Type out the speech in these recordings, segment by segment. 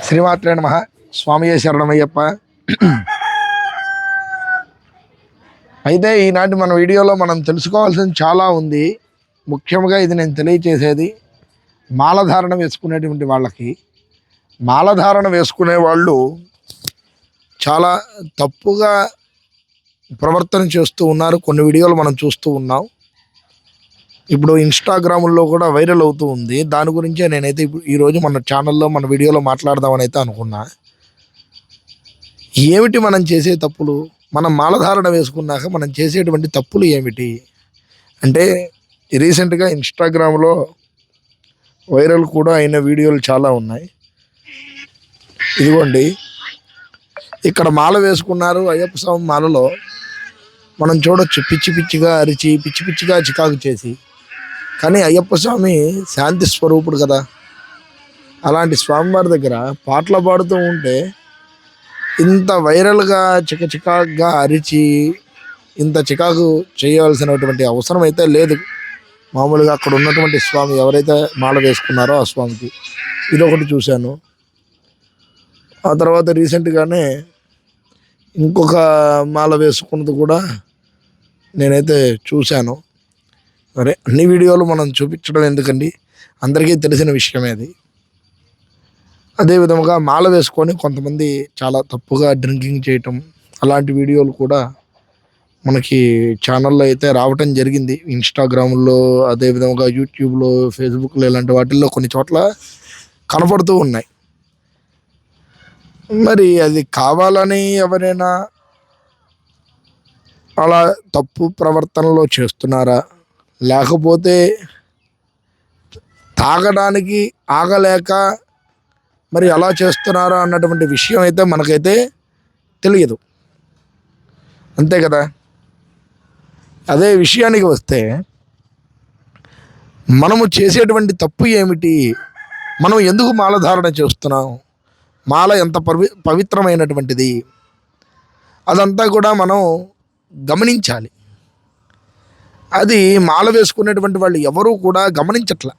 శ్రీమాత్రే నమః. స్వామియే శరణమయ్యప్ప. అయితే ఈనాటి మన వీడియోలో మనం తెలుసుకోవాల్సింది చాలా ఉంది. ముఖ్యంగా ఇది నేను తెలియచేసేది మాలధారణ వేసుకునేటువంటి వాళ్ళకి. మాలధారణ వేసుకునే వాళ్ళు చాలా తప్పుగా ప్రవర్తన చేస్తూ ఉన్నారు. కొన్ని వీడియోలు మనం చూస్తూ ఉన్నాం. ఇప్పుడు ఇన్స్టాగ్రాముల్లో కూడా వైరల్ అవుతూ ఉంది. దాని గురించే నేనైతే ఇప్పుడు ఈరోజు మన ఛానల్లో మన వీడియోలో మాట్లాడదామని అయితే అనుకున్నా. ఏమిటి మనం చేసే తప్పులు? మనం మాలధారణ వేసుకున్నాక మనం చేసేటువంటి తప్పులు ఏమిటి అంటే, రీసెంట్గా ఇన్స్టాగ్రామ్లో వైరల్ కూడా అయిన వీడియోలు చాలా ఉన్నాయి. ఇదిగోండి, ఇక్కడ మాల వేసుకున్నారు. అయ్యప్ప స్వామి మాలలో మనం చూడొచ్చు పిచ్చి పిచ్చిగా అరిచి పిచ్చి పిచ్చిగా చికాకు చేసి. కానీ అయ్యప్ప స్వామి శాంతి స్వరూపుడు కదా. అలాంటి స్వామివారి దగ్గర పాటలు పాడుతూ ఉంటే ఇంత వైరల్గా చికాకుగా అరిచి ఇంత చికాకు చేయవలసినటువంటి అవసరం అయితే లేదు. మామూలుగా అక్కడ ఉన్నటువంటి స్వామి ఎవరైతే మాల వేసుకున్నారో ఆ స్వామికి ఇదొకటి చూశాను. ఆ తర్వాత రీసెంట్గానే ఇంకొక మాల వేసుకున్నది కూడా నేనైతే చూశాను. సరే, అన్ని వీడియోలు మనం చూపించడం ఎందుకండి, అందరికీ తెలిసిన విషయమే అది. అదేవిధంగా మాల వేసుకొని కొంతమంది చాలా తప్పుగా డ్రింకింగ్ చేయటం, అలాంటి వీడియోలు కూడా మనకి ఛానల్లో అయితే రావటం జరిగింది. ఇన్స్టాగ్రామ్లో, అదేవిధంగా యూట్యూబ్లో, ఫేస్బుక్లో, ఇలాంటి వాటిల్లో కొన్ని చోట్ల కనపడుతూ ఉన్నాయి. మరి అది కావాలని ఎవరైనా అలా తప్పు ప్రవర్తనలో చేస్తున్నారా, లేకపోతే తాగడానికి ఆగలేక మరి అలా చేస్తున్నారా అన్నటువంటి విషయం అయితే మనకైతే తెలియదు. అంతే కదా. అదే విషయానికి వస్తే, మనము చేసేటువంటి తప్పు ఏమిటి, మనం ఎందుకు మాలధారణ చేస్తున్నాం, మాల ఎంత పవిత్రమైనటువంటిది, అదంతా కూడా మనం గమనించాలి. అది మాల వేసుకునేటువంటి వాళ్ళు ఎవరూ కూడా గమనించట్ల.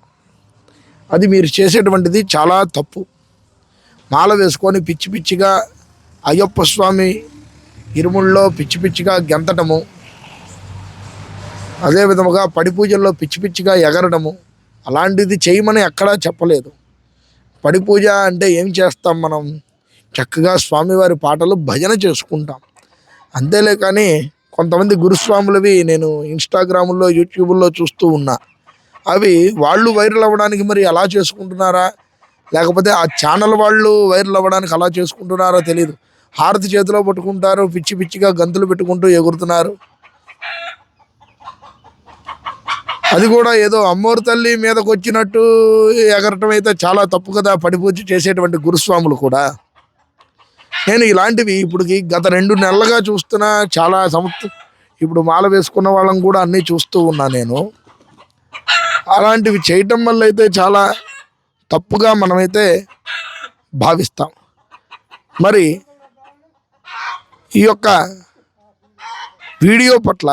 అది మీరు చేసేటువంటిది చాలా తప్పు. మాల వేసుకొని పిచ్చి పిచ్చిగా అయ్యప్ప స్వామి ఇరుముల్లో పిచ్చి పిచ్చిగా గెంతటము, అదేవిధముగా పడి పూజల్లో పిచ్చి పిచ్చిగా ఎగరడము, అలాంటిది చేయమని ఎక్కడా చెప్పలేదు. పడి పూజ అంటే ఏం చేస్తాం మనం? చక్కగా స్వామివారి పాటలు భజన చేసుకుంటాం, అంతేలే. కానీ కొంతమంది గురుస్వాములవి నేను ఇన్స్టాగ్రాముల్లో, యూట్యూబ్లో చూస్తూ ఉన్నా. అవి వాళ్ళు వైరల్ అవ్వడానికి మరి అలా చేసుకుంటున్నారా, లేకపోతే ఆ ఛానల్ వాళ్ళు వైరల్ అవ్వడానికి అలా చేసుకుంటున్నారో తెలియదు. హారతి చేతిలో పట్టుకుంటారు, పిచ్చి పిచ్చిగా గంతులు పెట్టుకుంటూ ఎగురుతున్నారు. అది కూడా ఏదో అమ్మోరు తల్లి మీదకి వచ్చినట్టు ఎగరటం అయితే చాలా తప్పు కదా, పడిపూజ చేసేటువంటి గురుస్వాములు కూడా. నేను ఇలాంటివి ఇప్పటికి గత 2 నెలలుగా చూస్తున్నా. చాలా ఇప్పుడు మాల వేసుకున్న వాళ్ళని కూడా అన్నీ చూస్తూ ఉన్నా నేను. అలాంటివి చేయటం వల్ల అయితే చాలా తప్పుగా మనమైతే భావిస్తాం. మరి ఈ యొక్క వీడియో పట్ల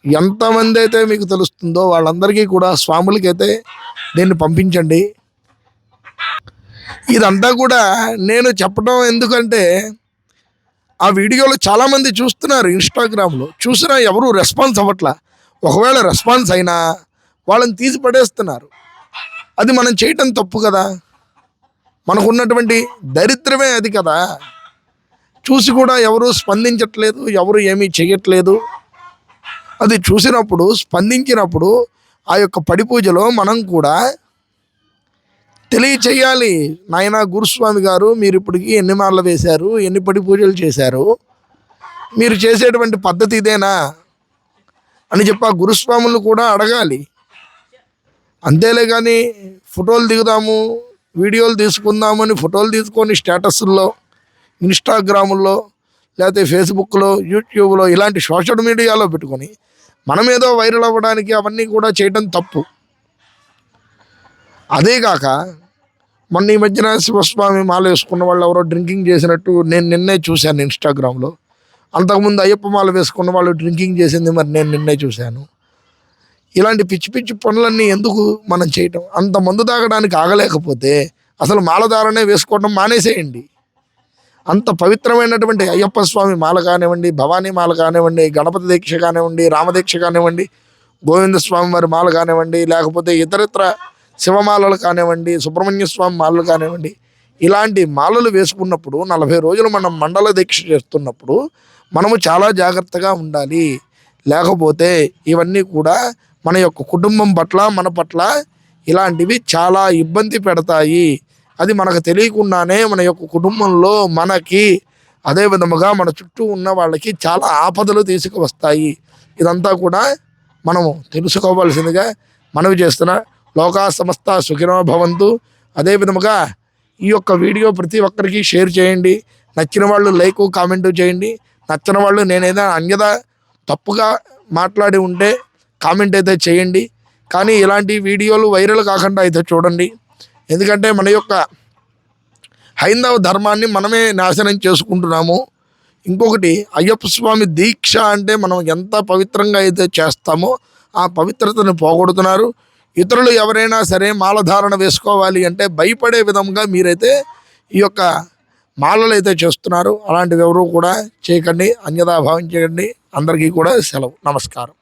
ఎంతమంది అయితే మీకు తెలుస్తుందో వాళ్ళందరికీ కూడా స్వాములకైతే దీన్ని పంపించండి. ఇదంతా కూడా నేను చెప్పడం ఎందుకంటే, ఆ వీడియోలు చాలామంది చూస్తున్నారు. ఇన్స్టాగ్రామ్లో చూసినా ఎవరు రెస్పాన్స్ అవ్వట్లా. ఒకవేళ రెస్పాన్స్ అయినా వాళ్ళని తీసి పడేస్తున్నారు. అది మనం చేయటం తప్పు కదా. మనకున్నటువంటి దరిద్రమే అది కదా. చూసి కూడా ఎవరు స్పందించట్లేదు, ఎవరు ఏమీ చేయట్లేదు. అది చూసినప్పుడు, స్పందించినప్పుడు ఆ యొక్క పడి పూజలో మనం కూడా తెలియచేయాలి. నాయన గురుస్వామి గారు, మీరు ఇప్పటికి ఎన్ని మాలలు వేశారు, ఎన్ని పడి పూజలు చేశారు, మీరు చేసేటువంటి పద్ధతి ఇదేనా అని చెప్పి ఆ గురుస్వాములు కూడా అడగాలి. అంతేలే కానీ ఫోటోలు దిగుదాము, వీడియోలు తీసుకుందామని ఫోటోలు తీసుకొని స్టేటస్ల్లో, ఇన్స్టాగ్రాముల్లో, లేకపోతే ఫేస్బుక్లో, యూట్యూబ్లో, ఇలాంటి సోషల్ మీడియాలో పెట్టుకొని మనం ఏదో వైరల్ అవ్వడానికి అవన్నీ కూడా చేయడం తప్పు. అదేగాక మొన్న ఈ మధ్యన శివస్వామి మాల వేసుకున్న వాళ్ళు ఎవరో డ్రింకింగ్ చేసినట్టు నేను నిన్నే చూశాను ఇన్స్టాగ్రామ్లో. అంతకుముందు అయ్యప్ప మాల వేసుకున్న వాళ్ళు డ్రింకింగ్ చేసింది మరి నేను నిన్నే చూశాను. ఇలాంటి పిచ్చి పిచ్చి పనులన్నీ ఎందుకు మనం చేయటం? అంత మందు తాగడానికి ఆగలేకపోతే అసలు మాలధారణే వేసుకోవడం మానేసేయండి. అంత పవిత్రమైనటువంటి అయ్యప్ప స్వామి మాల కానివ్వండి, భవానీ మాల కానివ్వండి, గణపతి దీక్ష కానివ్వండి, రామదీక్ష కానివ్వండి, గోవింద స్వామి వారి మాల కానివ్వండి, లేకపోతే ఇతరితర శివమాలలు కానివ్వండి, సుబ్రహ్మణ్య స్వామి మాలలు కానివ్వండి, ఇలాంటి మాలలు వేసుకున్నప్పుడు 40 రోజులు మనం మండల దీక్ష చేస్తున్నప్పుడు మనము చాలా జాగ్రత్తగా ఉండాలి. లేకపోతే ఇవన్నీ కూడా మన యొక్క కుటుంబం పట్ల, మన పట్ల ఇలాంటివి చాలా ఇబ్బంది పెడతాయి. అది మనకు తెలియకుండానే మన యొక్క కుటుంబంలో మనకి, అదే విధముగా మన చుట్టూ ఉన్న వాళ్ళకి చాలా ఆపదలు తీసుకువస్తాయి. ఇదంతా కూడా మనము తెలుసుకోవాల్సిందిగా మనవి చేస్తున్నా. లోకా సమస్త సుఖినో భవంతు. అదే విధముగా ఈ యొక్క వీడియో ప్రతి ఒక్కరికి షేర్ చేయండి. నచ్చిన వాళ్ళు లైక్ కామెంట్ చేయండి. నచ్చిన వాళ్ళు నేనేదైనా అన్యదా తప్పుగా మాట్లాడి ఉంటే కామెంట్ అయితే చేయండి. కానీ ఇలాంటి వీడియోలు వైరల్ కాకుండా అయితే చూడండి. ఎందుకంటే మన యొక్క హైందవ ధర్మాన్ని మనమే నాశనం చేసుకుంటున్నాము. ఇంకొకటి, అయ్యప్ప స్వామి దీక్ష అంటే మనం ఎంత పవిత్రంగా అయితే చేస్తామో ఆ పవిత్రతను పోగొడుతున్నారు. ఇతరులు ఎవరైనా సరే మాలధారణ వేసుకోవాలి అంటే భయపడే విధంగా మీరైతే ఈ యొక్క మాలలు అయితే చేస్తున్నారు. అలాంటివి ఎవరు కూడా చేయకండి, అన్యదా భావించకండి. అందరికీ కూడా సెలవు. నమస్కారం.